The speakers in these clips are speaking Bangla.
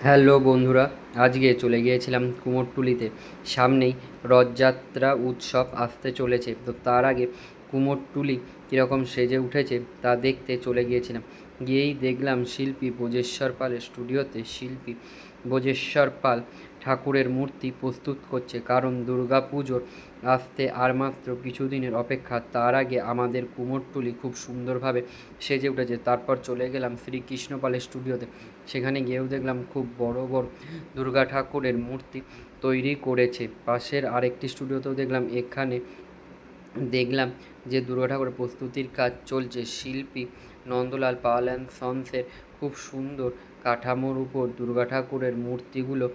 হ্যালো বন্ধুরা, আজকে চলে গিয়েছিলাম কুমোরটুলিতে। সামনেই রথযাত্রা উৎসব আসতে চলেছে, তো তার আগে কুমোরটুলি কীরকম সেজে উঠেছে তা দেখতে চলে গিয়েছিলাম। গিয়েই দেখলাম শিল্পী ব্রজেশ্বর পালের স্টুডিওতে শিল্পী ব্রজেশ্বর পাল ঠাকুরের মূর্তি প্রস্তুত করছে, কারণ দুর্গা পুজোর আসতে আর মাত্র কিছুদিনের অপেক্ষা। তার আগে আমাদের কুমোরটুলি খুব সুন্দরভাবে সেজে উঠেছে। তারপর চলে গেলাম শ্রীকৃষ্ণ পালের স্টুডিওতে। সেখানে গিয়েও দেখলাম খুব বড় বড় দুর্গা ঠাকুরের মূর্তি তৈরি করেছে। পাশের আরেকটি স্টুডিওতেও দেখলাম যে দুর্গা ঠাকুরের প্রস্তুতির কাজ চলছে। শিল্পী নন্দলাল পাল অ্যান্ড সন্সের খুব সুন্দর কাঠামোর উপর দুর্গা ঠাকুরের মূর্তিগুলো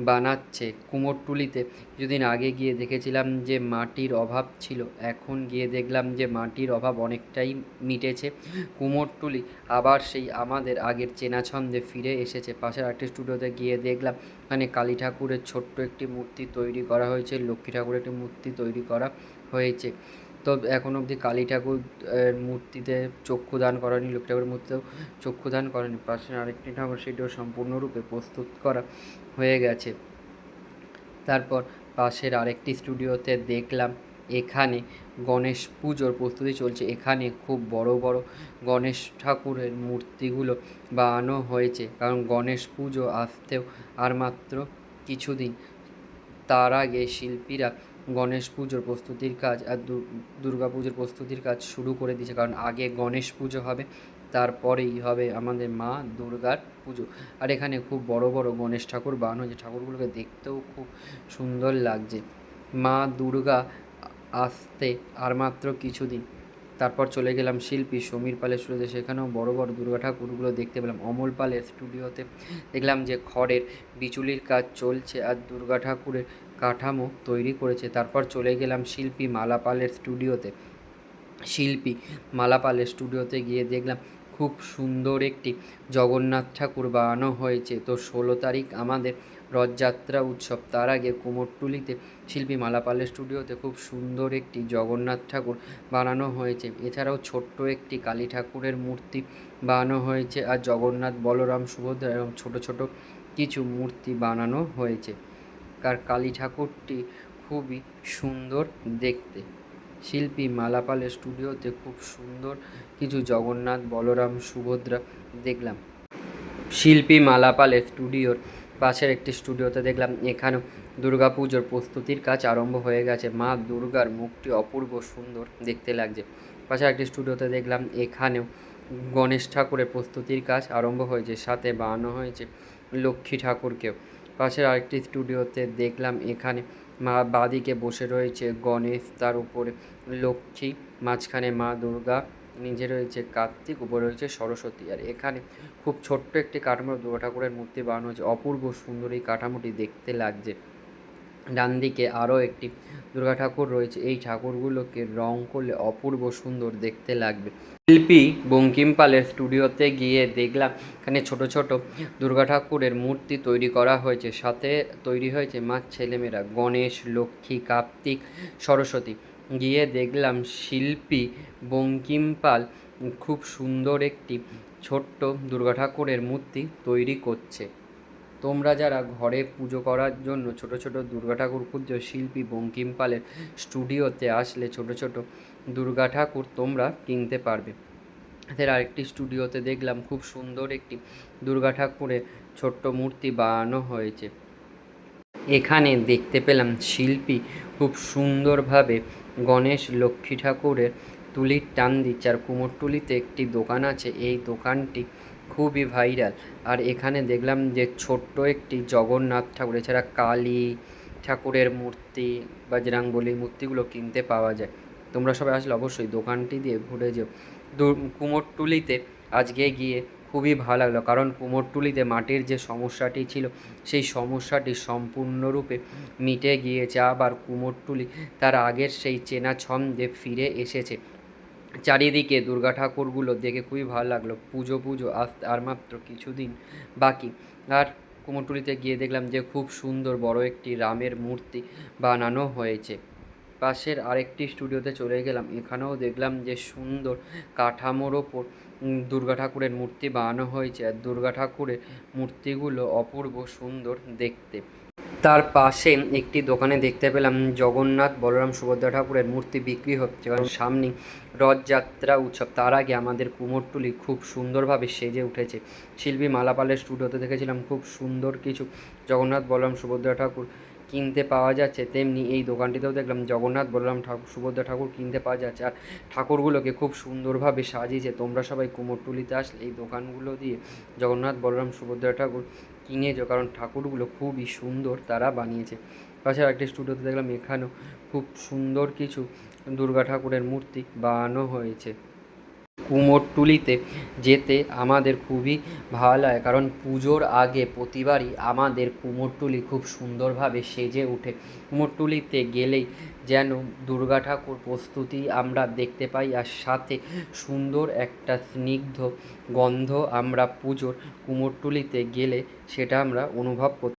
বানাচ্ছে। কুমোরটুলিতে কিছুদিন আগে গিয়ে দেখেছিলাম যে মাটির অভাব ছিল, এখন গিয়ে দেখলাম যে মাটির অভাব অনেকটাই মিটেছে। কুমোরটুলি আবার সেই আমাদের আগের চেনা ছন্দে ফিরে এসেছে। পাশের আরেকটি স্টুডিওতে গিয়ে দেখলাম মানে কালী ঠাকুরের ছোট্ট একটি মূর্তি তৈরি করা হয়েছে, লক্ষ্মী ঠাকুরের একটি মূর্তি তৈরি করা হয়েছে। তো এখন অবধি কালী ঠাকুর মূর্তিতে চক্ষুদান করেনি, লক্ষ্মী ঠাকুরের মূর্তিতেও চক্ষুদান করেনি। পাশের আরেকটি ঠাকুর সেটিও সম্পূর্ণরূপে প্রস্তুত করা হয়ে গেছে। তারপর পাশের আরেকটি স্টুডিওতে দেখলাম এখানে গণেশ পুজোর প্রস্তুতি চলছে। এখানে খুব বড় বড় গণেশ ঠাকুরের মূর্তিগুলো বানানো হয়েছে, কারণ গণেশ পুজো আসতেও আর মাত্র কিছুদিন। তার আগে শিল্পীরা গণেশ পুজোর প্রস্তুতির কাজ আর দুর্গা পুজোর প্রস্তুতির কাজ শুরু করে দিয়েছে, কারণ আগে গণেশ পুজো হবে, তারপরেই হবে আমাদের মা দুর্গার পুজো। আর এখানে খুব বড় বড় গণেশ ঠাকুর বানানো হয়েছে, ঠাকুরগুলোকে দেখতেও খুব সুন্দর লাগছে। মা দুর্গা আসতে আর মাত্র কিছুদিন। তারপর চলে গেলাম শিল্পী সমীর পালের স্টুডিওতে। সেখানেও বড় বড় দুর্গা ঠাকুরগুলো দেখতে পেলাম। অমল পালের স্টুডিওতে দেখলাম যে খড়ের বিচুলির কাজ চলছে আর দুর্গা ঠাকুরের কাঠামো তৈরি করেছে। তারপর চলে গেলাম শিল্পী মালা পালের স্টুডিওতে। শিল্পী মালা পালের স্টুডিওতে গিয়ে দেখলাম খুব সুন্দর একটি জগন্নাথ ঠাকুর বানানো হয়েছে। তো 16 তারিখ আমাদের রথযাত্রা উৎসব, তার আগে কুমোরটুলিতে শিল্পী মালা পালের স্টুডিওতে খুব সুন্দর একটি জগন্নাথ ঠাকুর বানানো হয়েছে। এছাড়াও ছোট্ট একটি কালী ঠাকুরের মূর্তি বানানো হয়েছে, আর জগন্নাথ, বলরাম, সুভদ্রা এবং ছোট ছোট কিছু মূর্তি বানানো হয়েছে। আর কালী ঠাকুরটি খুবই সুন্দর দেখতে। শিল্পী মালা পালের স্টুডিওতে খুব সুন্দর কিছু জগন্নাথ, বলরাম, সুভদ্রা দেখলাম। শিল্পী মালা পালের স্টুডিওর পাশের একটি স্টুডিওতে দেখলাম এখানেও দুর্গা পুজোর প্রস্তুতির কাজ আরম্ভ হয়ে গেছে। মা দুর্গার মুখটি অপূর্ব সুন্দর দেখতে লাগছে। পাশের একটি স্টুডিওতে দেখলাম এখানেও গণেশ ঠাকুরের প্রস্তুতির কাজ আরম্ভ হয়েছে, সাথে বানানো হয়েছে লক্ষ্মী ঠাকুরকেও। পাশের আরেকটি স্টুডিওতে দেখলাম এখানে বাঁদিকে বসে রয়েছে গণেশ, তার উপরে লক্ষ্মী, মাঝখানে মা দুর্গা, নিচে রয়েছে কার্তিক, উপরে রয়েছে সরস্বতী। আর এখানে খুব ছোট্ট একটি কাঠামো দুর্গা ঠাকুরের মূর্তি বানানো হয়েছে, অপূর্ব সুন্দর এই কাঠামোটি দেখতে লাগছে। ডান দিকে আরও একটি দুর্গা ঠাকুর রয়েছে, এই ঠাকুরগুলোকে রং করলে অপূর্ব সুন্দর দেখতে লাগবে। শিল্পী বঙ্কিম পালের স্টুডিওতে গিয়ে দেখলাম এখানে ছোট ছোট দুর্গা ঠাকুরের মূর্তি তৈরি করা হয়েছে, সাথে তৈরি হয়েছে মা ছেলেমেয়েরা গণেশ, লক্ষ্মী, কার্তিক, সরস্বতী। গিয়ে দেখলাম শিল্পী বঙ্কিম পাল খুব সুন্দর একটি ছোট্ট দুর্গা ঠাকুরের মূর্তি তৈরি করছে। তোমরা যারা ঘরে পুজো করার জন্য ছোট ছোট দুর্গা ঠাকুর খুঁজছো, শিল্পী বঙ্কিম পালের স্টুডিওতে আসলে ছোট ছোট দুর্গা ঠাকুর তোমরা কিনতে পারবে। এর আরেকটি স্টুডিওতে দেখলাম খুব সুন্দর একটি দুর্গা ঠাকুরের ছোট্ট মূর্তি বানানো হয়েছে। এখানে দেখতে পেলাম শিল্পী খুব সুন্দরভাবে গণেশ, লক্ষ্মী ঠাকুরের তুলির টান দিচ্ছে। আর কুমোরটুলিতে একটি দোকান আছে, এই দোকানটি খুবই ভাইরাল। আর এখানে দেখলাম যে ছোট্ট একটি জগন্নাথ ঠাকুর, এছাড়া কালী ঠাকুরের মূর্তি, বজরংবলীর মূর্তিগুলো কিনতে পাওয়া যায়। তোমরা সবাই আসলে অবশ্যই দোকানটি দিয়ে ঘুরে যেও। কুমোরটুলিতে আজকে গিয়ে খুবই ভালো লাগলো, কারণ কুমোরটুলিতে মাটির যে সমস্যাটি ছিল সেই সমস্যাটি সম্পূর্ণরূপে মিটে গিয়েছে। আবার কুমোরটুলি তার আগের সেই চেনা ছন্দে ফিরে এসেছে। চারিদিকে দুর্গা ঠাকুরগুলো দেখে খুবই ভালো লাগলো। পুজো আসতে আর মাত্র কিছুদিন বাকি। আর কুমোরটুলিতে গিয়ে দেখলাম যে খুব সুন্দর বড় একটি রামের মূর্তি বানানো হয়েছে। পাশের আরেকটি স্টুডিওতে চলে গেলাম, এখানেও দেখলাম যে সুন্দর কাঠামোর ওপর দুর্গা ঠাকুরের মূর্তি বানানো হয়েছে, আর দুর্গা ঠাকুরের মূর্তিগুলো অপূর্ব সুন্দর দেখতে। তার পাশে একটি দোকানে দেখতে পেলাম জগন্নাথ বলরাম সুভদ্রা ঠাকুরের মূর্তি বিক্রি হচ্ছে, কারণ সামনেই রথযাত্রা উৎসব। তার আগে আমাদের কুমোরটুলি খুব সুন্দরভাবে সেজে উঠেছে। শিল্পী মালাপালের স্টুডিওতে দেখেছিলাম খুব সুন্দর কিছু জগন্নাথ বলরাম সুভদ্রা ঠাকুর কিনতে পাওয়া যাচ্ছে, তেমনি এই দোকানটিতেও দেখলাম জগন্নাথ বলরাম ঠাকুর সুভদ্রা ঠাকুর কিনতে পাওয়া যাচ্ছে, আর ঠাকুরগুলোকে খুব সুন্দরভাবে সাজিয়েছে। তোমরা সবাই কুমোরটুলিতে আসলে এই দোকানগুলো দিয়ে জগন্নাথ বলরাম সুভদ্রা ঠাকুর কিনেছো, কারণ ঠাকুরগুলো খুবই সুন্দর তারা বানিয়েছে। তাছাড়া একটি স্টুডিওতে দেখলাম এখানেও খুব সুন্দর কিছু দুর্গা ঠাকুরের মূর্তি বানানো হয়েছে। কুমোরটুলিতে যেতে আমাদের খুবই ভালো লাগে, কারণ পুজোর আগে প্রতিবারই আমাদের কুমোরটুলি খুব সুন্দরভাবে সেজে ওঠে। কুমোরটুলিতে গেলেই যেন দুর্গা ঠাকুর প্রস্তুতি আমরা দেখতে পাই, আর সাথে সুন্দর একটা স্নিগ্ধ গন্ধ আমরা পুজোর কুমোরটুলিতে গেলে সেটা আমরা অনুভব করতে